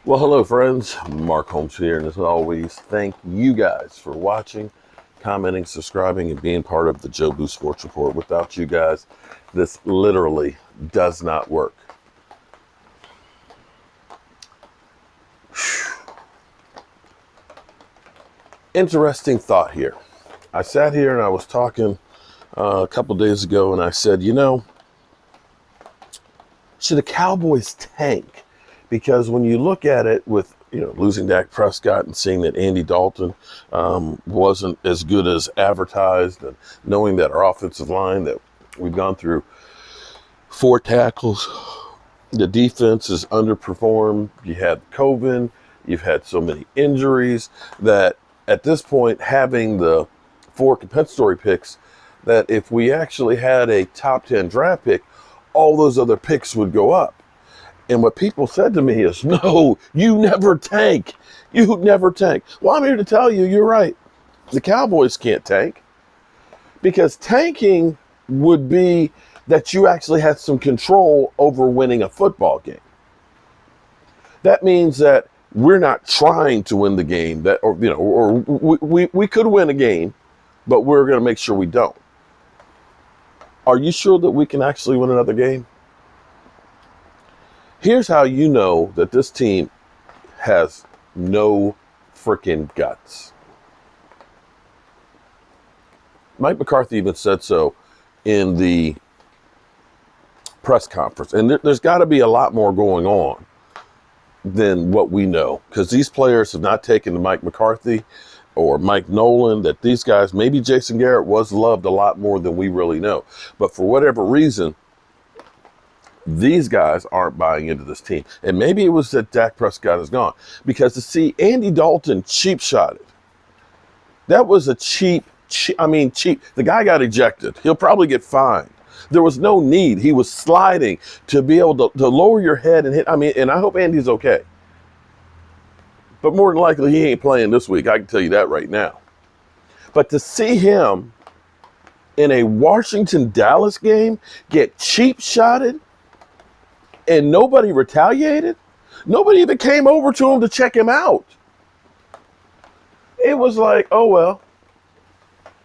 Well, hello, friends. Mark Holmes here, and as always, thank you guys for watching, commenting, subscribing, and being part of the Joe Boo Sports Report. Without you guys, this literally does not work. Interesting thought here. I sat here and I was talking a couple days ago, and I said, should the Cowboys tank? Because when you look at it with, losing Dak Prescott and seeing that Andy Dalton wasn't as good as advertised, and knowing that our offensive line, that we've gone through 4 tackles, the defense is underperformed. You had COVID, you've had so many injuries that at this point, having the 4 compensatory picks, that if we actually had a top 10 draft pick, all those other picks would go up. And what people said to me is, no, you never tank. You never tank. Well, I'm here to tell you, you're right. The Cowboys can't tank, because tanking would be that you actually had some control over winning a football game. That means that we're not trying to win the game, we could win a game, but we're going to make sure we don't. Are you sure that we can actually win another game? Here's how you know that this team has no freaking guts. Mike McCarthy even said so in the press conference. And there's got to be a lot more going on than what we know, because these players have not taken to Mike McCarthy or Mike Nolan, that these guys, maybe Jason Garrett was loved a lot more than we really know. But for whatever reason, these guys aren't buying into this team. And maybe it was that Dak Prescott is gone. Because to see Andy Dalton cheap shotted, that was a cheap. The guy got ejected. He'll probably get fined. There was no need. He was sliding to be able to lower your head and hit. And I hope Andy's okay. But more than likely, he ain't playing this week. I can tell you that right now. But to see him in a Washington-Dallas game get cheap shotted, and nobody retaliated. Nobody even came over to him to check him out. It was like, oh, well.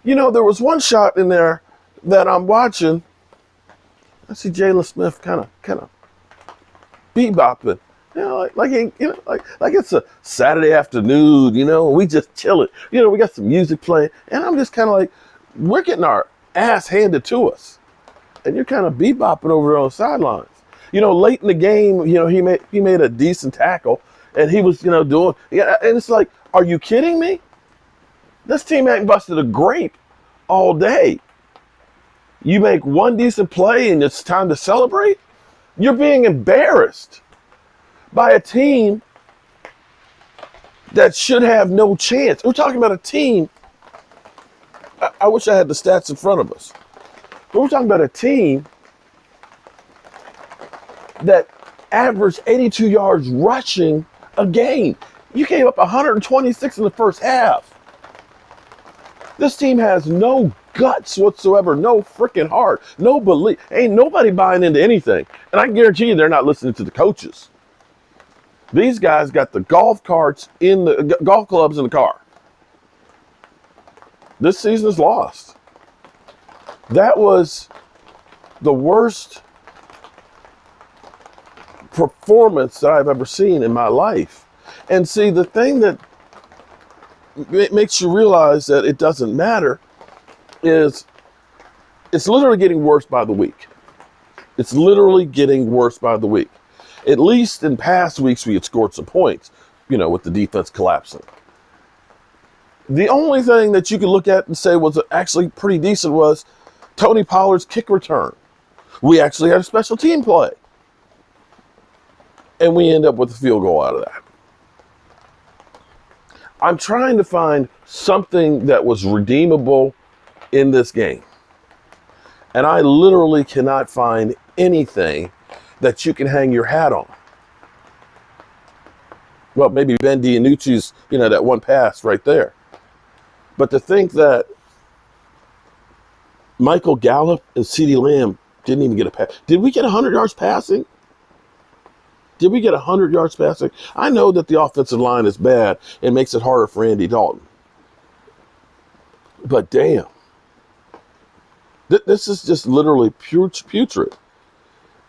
There was one shot in there that I'm watching. I see Jalen Smith kind of bebopping. Like it's a Saturday afternoon, we just chilling. We got some music playing. And I'm just kind of like, we're getting our ass handed to us. And you're kind of bebopping over there on the sidelines. Late in the game, he made a decent tackle, and he was, doing, and it's like, are you kidding me? This team ain't busted a grape all day. You make one decent play and it's time to celebrate? You're being embarrassed by a team that should have no chance. We're talking about a team. I wish I had the stats in front of us. But we're talking about a team that averaged 82 yards rushing a game. You gave up 126 in the first half. This team has no guts whatsoever, no freaking heart, no belief. Ain't nobody buying into anything. And I guarantee you they're not listening to the coaches. These guys got the golf clubs in the car. This season is lost. That was the worst performance that I've ever seen in my life. And see, the thing that makes you realize that it doesn't matter is it's literally getting worse by the week. It's literally getting worse by the week. At least in past weeks we had scored some points, with the defense collapsing. The only thing that you could look at and say was actually pretty decent was Tony Pollard's kick return. We actually had a special team play. And we end up with a field goal out of that. I'm trying to find something that was redeemable in this game. And I literally cannot find anything that you can hang your hat on. Well, maybe Ben DiNucci's, that one pass right there. But to think that Michael Gallup and CeeDee Lamb didn't even get a pass. Did we get 100 yards passing? Did we get 100 yards passing? I know that the offensive line is bad and makes it harder for Andy Dalton. But damn, this is just literally putrid.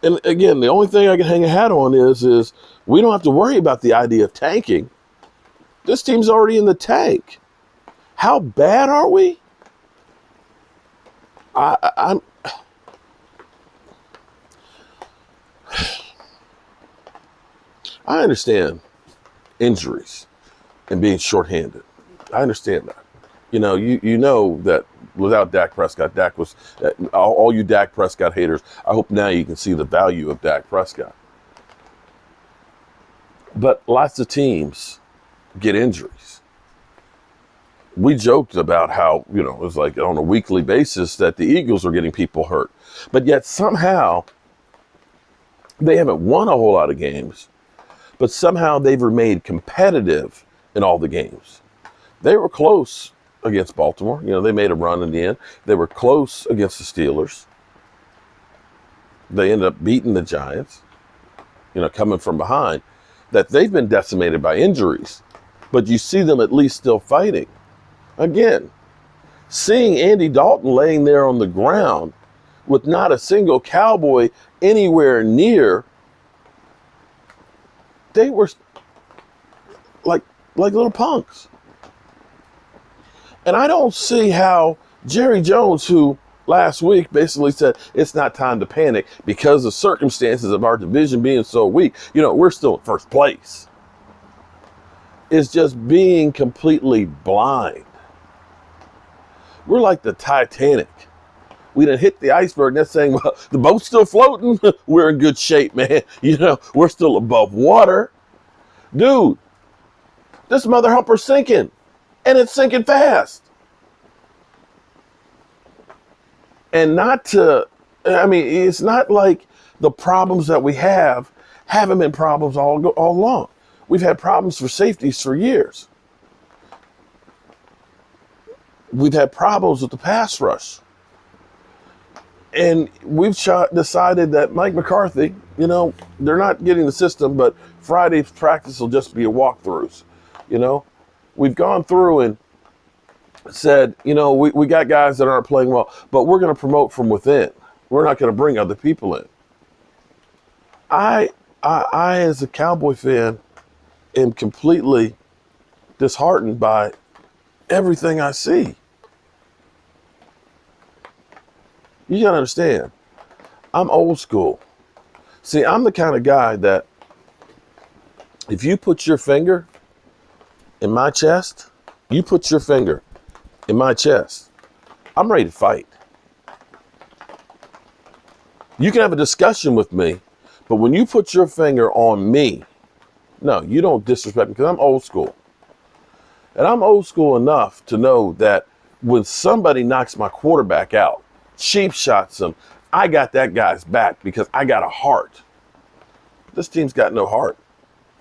And again, the only thing I can hang a hat on is we don't have to worry about the idea of tanking. This team's already in the tank. How bad are we? I understand injuries and being shorthanded. I understand that. You know that without Dak Prescott, Dak was, all you Dak Prescott haters, I hope now you can see the value of Dak Prescott. But lots of teams get injuries. We joked about how, it was like on a weekly basis that the Eagles are getting people hurt. But yet somehow they haven't won a whole lot of games, but somehow they've remained competitive in all the games. They were close against Baltimore. They made a run in the end. They were close against the Steelers. They ended up beating the Giants, coming from behind. That they've been decimated by injuries, but you see them at least still fighting. Again, seeing Andy Dalton laying there on the ground with not a single Cowboy anywhere near, they were like little punks. And I don't see how Jerry Jones, who last week basically said it's not time to panic because of circumstances of our division being so weak, we're still in first place, is just being completely blind. We're like the Titanic. We done hit the iceberg and that's saying, well, the boat's still floating. We're in good shape, man. We're still above water. Dude, this mother humper's sinking, and it's sinking fast. And it's not like the problems that we haven't been problems all along. We've had problems for safeties for years. We've had problems with the pass rush. And we've decided that Mike McCarthy, they're not getting the system, but Friday's practice will just be a walkthroughs. We've gone through and said, we got guys that aren't playing well, but we're going to promote from within. We're not going to bring other people in. I, as a Cowboy fan, am completely disheartened by everything I see. You got to understand, I'm old school. See, I'm the kind of guy that if you put your finger in my chest, you put your finger in my chest, I'm ready to fight. You can have a discussion with me, but when you put your finger on me, no, you don't disrespect me because I'm old school. And I'm old school enough to know that when somebody knocks my quarterback out, cheap shots him, I got that guy's back because I got a heart. This team's got no heart.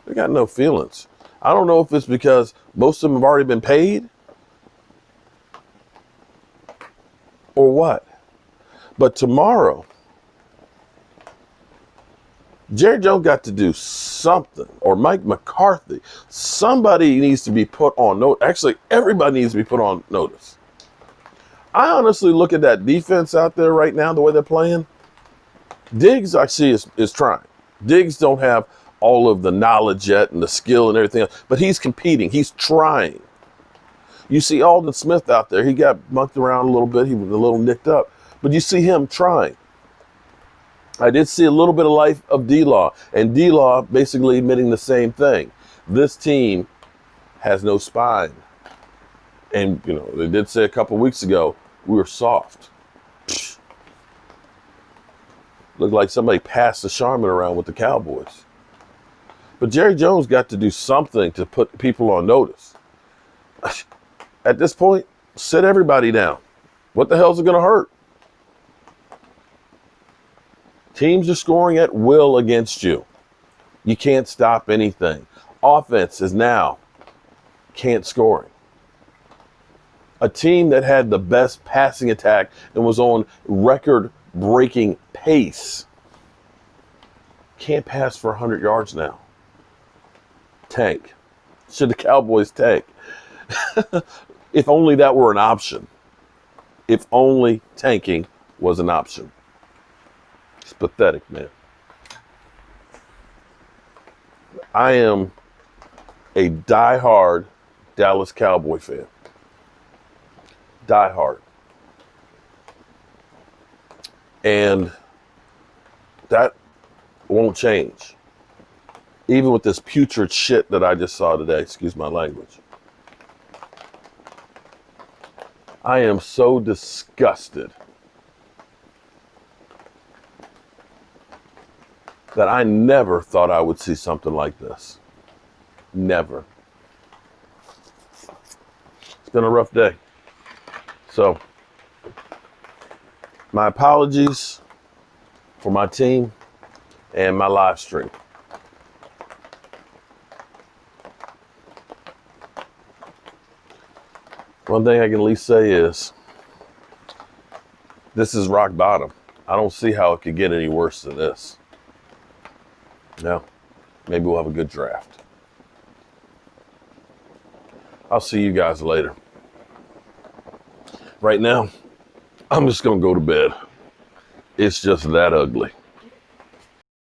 They got no feelings. I don't know if it's because most of them have already been paid or what. But tomorrow, Jerry Jones got to do something, or Mike McCarthy. Somebody needs to be put on notice. Actually, everybody needs to be put on notice. I honestly look at that defense out there right now, the way they're playing. Diggs, I see, is trying. Diggs don't have all of the knowledge yet and the skill and everything else, but he's competing. He's trying. You see Aldon Smith out there. He got mucked around a little bit. He was a little nicked up, but you see him trying. I did see a little bit of life of D-Law, and D-Law basically admitting the same thing. This team has no spine. And, they did say a couple weeks ago, we were soft. Psh. Looked like somebody passed the Charmin around with the Cowboys. But Jerry Jones got to do something to put people on notice. At this point, sit everybody down. What the hell is it going to hurt? Teams are scoring at will against you. You can't stop anything. Offense is now can't scoring. A team that had the best passing attack and was on record-breaking pace Can't pass for 100 yards now. Tank. Should the Cowboys tank? If only that were an option. If only tanking was an option. It's pathetic, man. I am a diehard Dallas Cowboy fan. Diehard. And that won't change. Even with this putrid shit that I just saw today, excuse my language. I am so disgusted that I never thought I would see something like this. Never. It's been a rough day. So, my apologies for my team and my live stream. One thing I can at least say is this is rock bottom. I don't see how it could get any worse than this. No, maybe we'll have a good draft. I'll see you guys later. Right now, I'm just going to go to bed. It's just that ugly.